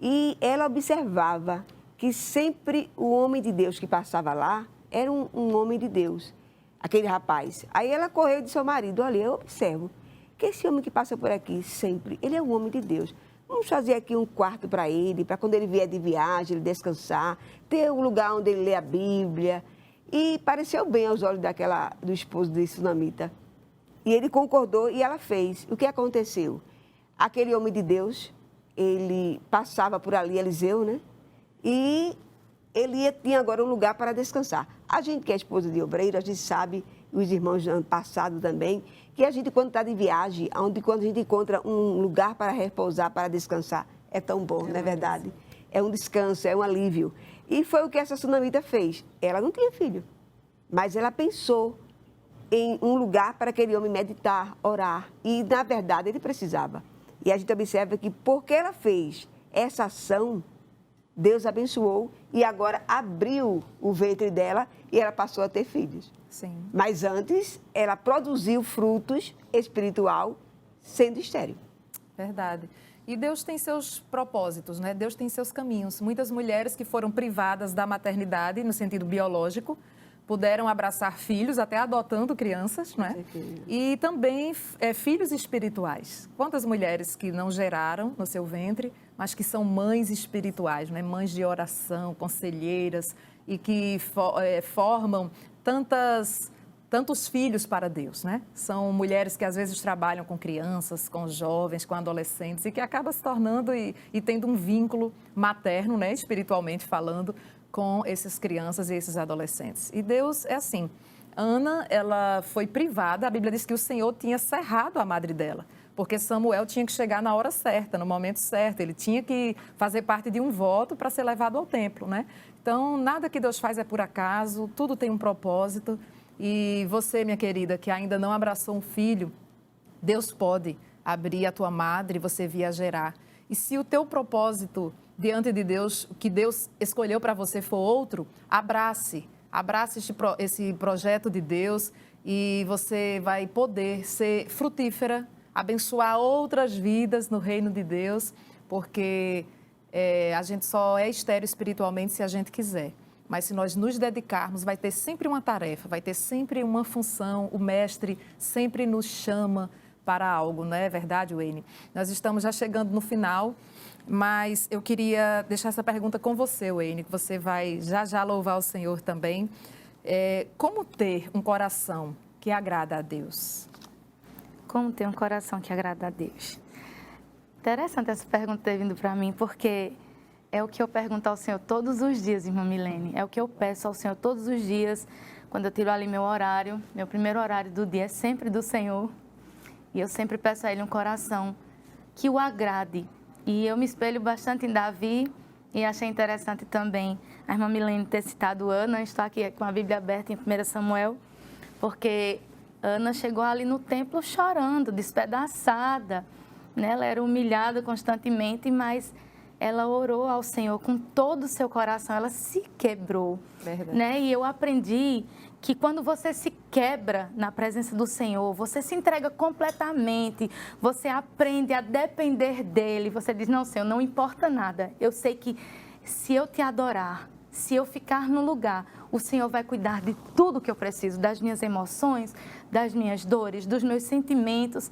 E ela observava que sempre o homem de Deus que passava lá era um homem de Deus, aquele rapaz. Aí ela correu e disse ao marido, olha, eu observo que esse homem que passa por aqui sempre, ele é um homem de Deus. Vamos fazer aqui um quarto para ele, para quando ele vier de viagem, ele descansar, ter um lugar onde ele lê a Bíblia. E pareceu bem aos olhos do esposo de Sunamita. E ele concordou e ela fez. O que aconteceu? Aquele homem de Deus, ele passava por ali, Eliseu, né? E ele tinha agora um lugar para descansar. A gente que é esposa de obreiro, a gente sabe, os irmãos do ano passado também, que a gente, quando está de viagem, quando a gente encontra um lugar para repousar, para descansar, é tão bom, não é verdade? É um descanso, é um alívio. E foi o que essa Sunamita fez. Ela não tinha filho, mas ela pensou em um lugar para aquele homem meditar, orar. E, na verdade, ele precisava. E a gente observa que, porque ela fez essa ação, Deus abençoou e agora abriu o ventre dela e ela passou a ter filhos. Sim. Mas antes, ela produziu frutos espiritual sendo estéril. Verdade. E Deus tem seus propósitos, né? Deus tem seus caminhos. Muitas mulheres que foram privadas da maternidade, no sentido biológico, puderam abraçar filhos, até adotando crianças, não é? E também filhos espirituais. Quantas mulheres que não geraram no seu ventre, mas que são mães espirituais, né? Mães de oração, conselheiras, e que formam tantos filhos para Deus, né? São mulheres que às vezes trabalham com crianças, com jovens, com adolescentes e que acabam se tornando e tendo um vínculo materno, né? Espiritualmente falando, com essas crianças e esses adolescentes. E Deus é assim. Ana, ela foi privada, a Bíblia diz que o Senhor tinha cerrado a madre dela, porque Samuel tinha que chegar na hora certa, no momento certo, ele tinha que fazer parte de um voto para ser levado ao templo, né? Então, nada que Deus faz é por acaso, tudo tem um propósito. E você, minha querida, que ainda não abraçou um filho, Deus pode abrir a tua madre e você vir a gerar. E se o teu propósito diante de Deus, o que Deus escolheu para você for outro, abrace esse projeto de Deus e você vai poder ser frutífera, abençoar outras vidas no reino de Deus, porque a gente só é estéril espiritualmente se a gente quiser. Mas se nós nos dedicarmos, vai ter sempre uma tarefa, vai ter sempre uma função, o mestre sempre nos chama para algo, não é verdade, Wayne? Nós estamos já chegando no final, mas eu queria deixar essa pergunta com você, Wayne, que você vai já louvar o Senhor também. Como ter um coração que agrada a Deus? Como ter um coração que agrada a Deus? Interessante essa pergunta ter vindo para mim, porque é o que eu pergunto ao Senhor todos os dias, irmã Milene. É o que eu peço ao Senhor todos os dias, quando eu tiro ali meu horário. Meu primeiro horário do dia é sempre do Senhor. E eu sempre peço a Ele um coração que o agrade. E eu me espelho bastante em Davi e achei interessante também a irmã Milene ter citado Ana. Estou aqui com a Bíblia aberta em 1 Samuel, porque Ana chegou ali no templo chorando, despedaçada, né? Ela era humilhada constantemente, mas ela orou ao Senhor com todo o seu coração, ela se quebrou. Verdade. Né? E eu aprendi que quando você se quebra na presença do Senhor, você se entrega completamente, você aprende a depender dEle, você diz, não, Senhor, não importa nada, eu sei que se eu te adorar, se eu ficar no lugar, o Senhor vai cuidar de tudo que eu preciso, das minhas emoções, das minhas dores, dos meus sentimentos.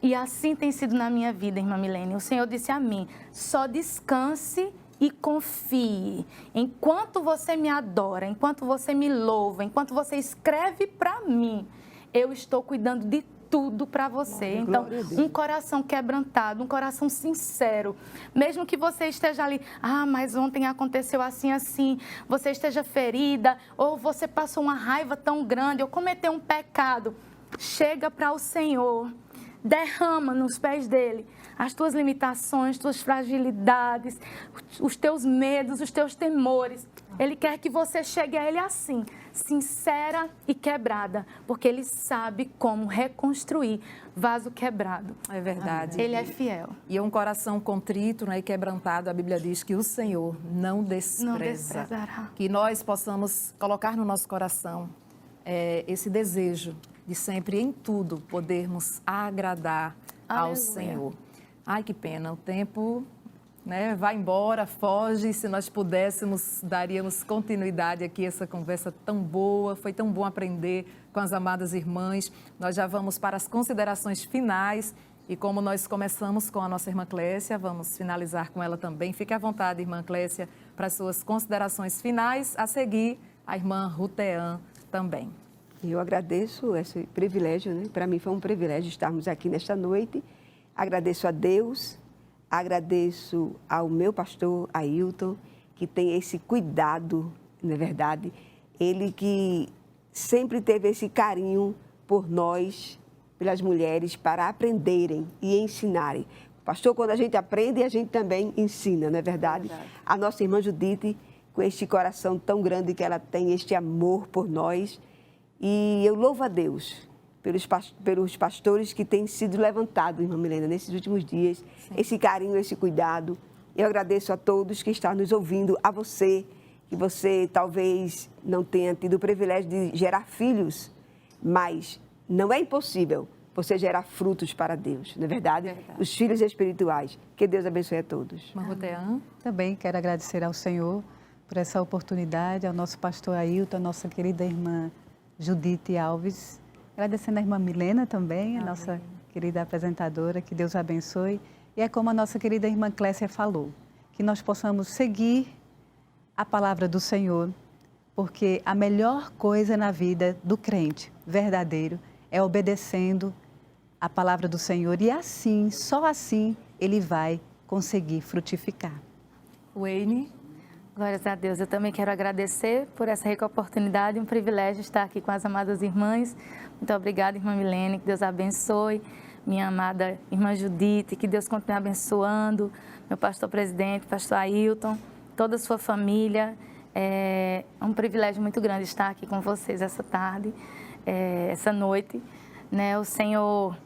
E assim tem sido na minha vida, irmã Milene. O Senhor disse a mim, só descanse e confie. Enquanto você me adora, enquanto você me louva, enquanto você escreve para mim, eu estou cuidando de tudo para você. Então, um coração quebrantado, um coração sincero, mesmo que você esteja ali, mas ontem aconteceu assim, assim, você esteja ferida, ou você passou uma raiva tão grande, ou cometeu um pecado, chega para o Senhor, derrama nos pés dele as tuas limitações, tuas fragilidades, os teus medos, os teus temores. Ele quer que você chegue a Ele assim, sincera e quebrada, porque Ele sabe como reconstruir vaso quebrado. É verdade. Ele é fiel. E um coração contrito, né, e quebrantado, a Bíblia diz que o Senhor não despreza. Não desprezará. Que nós possamos colocar no nosso coração esse desejo de sempre, em tudo, podermos agradar ao Aleluia. Senhor. Ai, que pena, o tempo, né, vai embora, foge. Se nós pudéssemos, daríamos continuidade aqui a essa conversa tão boa. Foi tão bom aprender com as amadas irmãs. Nós já vamos para as considerações finais. E como nós começamos com a nossa irmã Clécia, vamos finalizar com ela também. Fique à vontade, irmã Clécia, para as suas considerações finais. A seguir, a irmã Rutean também. Eu agradeço esse privilégio, né? Para mim foi um privilégio estarmos aqui nesta noite. Agradeço a Deus, agradeço ao meu pastor Ailton, que tem esse cuidado, não é verdade? Ele que sempre teve esse carinho por nós, pelas mulheres, para aprenderem e ensinarem. Pastor, quando a gente aprende, a gente também ensina, não é verdade? A nossa irmã Judite, com este coração tão grande que ela tem, este amor por nós. E eu louvo a Deus pelos pastores que têm sido levantados, irmã Milena, nesses últimos dias. Sim. Esse carinho, esse cuidado. Eu agradeço a todos que estão nos ouvindo, a você, que você talvez não tenha tido o privilégio de gerar filhos, mas não é impossível você gerar frutos para Deus, não é verdade? Os filhos espirituais. Que Deus abençoe a todos. Rutean. Também quero agradecer ao Senhor por essa oportunidade, ao nosso pastor Ailton, a nossa querida irmã Judite Alves, agradecendo a irmã Milena também, a nossa querida apresentadora, que Deus abençoe. E é como a nossa querida irmã Clécia falou, que nós possamos seguir a palavra do Senhor, porque a melhor coisa na vida do crente verdadeiro é obedecendo a palavra do Senhor e assim, só assim, ele vai conseguir frutificar. Wayne. Glórias a Deus. Eu também quero agradecer por essa rica oportunidade, um privilégio estar aqui com as amadas irmãs. Muito obrigada, irmã Milene, que Deus abençoe. Minha amada irmã Judite, que Deus continue abençoando. Meu pastor presidente, pastor Ailton, toda a sua família. É um privilégio muito grande estar aqui com vocês essa tarde, essa noite. Né? O Senhor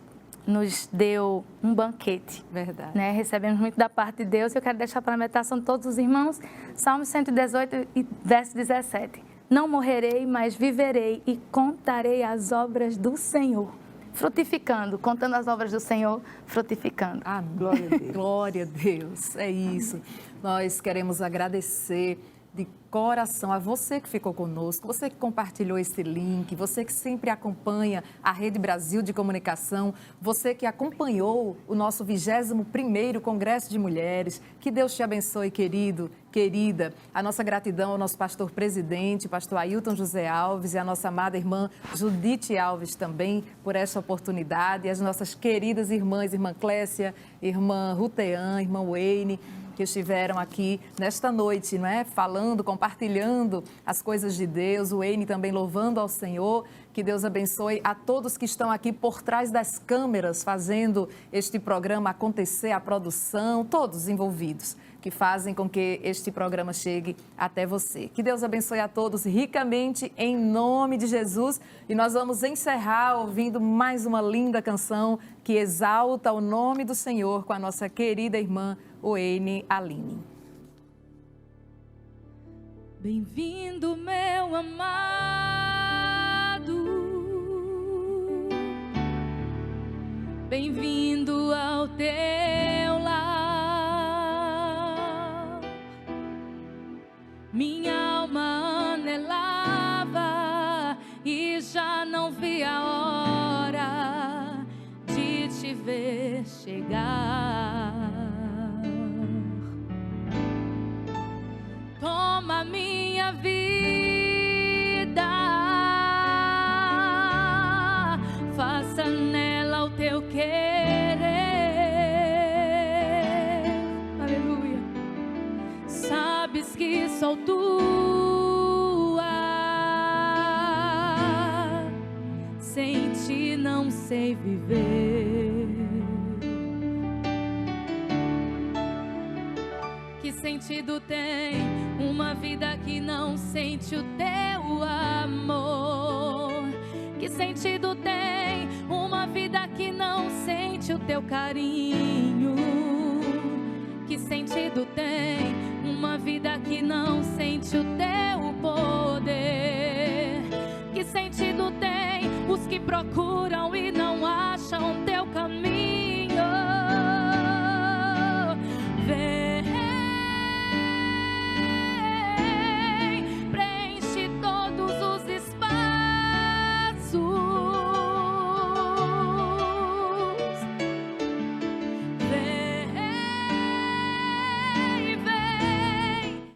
nos deu um banquete. Verdade. Né? Recebemos muito da parte de Deus. Eu quero deixar para a meditação de todos os irmãos, Salmo 118, verso 17. Não morrerei, mas viverei e contarei as obras do Senhor. Frutificando, contando as obras do Senhor, frutificando. Amém. Glória a Deus. Glória a Deus. É isso. Nós queremos agradecer de coração a você que ficou conosco, você que compartilhou esse link, você que sempre acompanha a Rede Brasil de Comunicação, você que acompanhou o nosso 21º Congresso de Mulheres. Que Deus te abençoe, querido, querida. A nossa gratidão ao nosso pastor presidente, pastor Ailton José Alves, e a nossa amada irmã Judite Alves também por essa oportunidade, e as nossas queridas irmãs, irmã Clécia, irmã Rutean, irmã Wayne, que estiveram aqui nesta noite, não é? Falando, compartilhando as coisas de Deus, o Wayne também louvando ao Senhor. Que Deus abençoe a todos que estão aqui por trás das câmeras, fazendo este programa acontecer, a produção, todos envolvidos, que fazem com que este programa chegue até você. Que Deus abençoe a todos ricamente, em nome de Jesus. E nós vamos encerrar ouvindo mais uma linda canção que exalta o nome do Senhor com a nossa querida irmã Wayne Aline. Bem-vindo, meu amado, bem-vindo ao teu lar. Minha alma anelava e já não vi a hora de te ver chegar. Toma minha vida, faça nela o teu querer. Aleluia. Sabes que sou tua, sem ti não sei viver. sentido tem uma vida que não sente o teu amor? Que sentido tem uma vida que não sente o teu carinho? Que sentido tem uma vida que não sente o teu poder? Que sentido tem os que procuram e não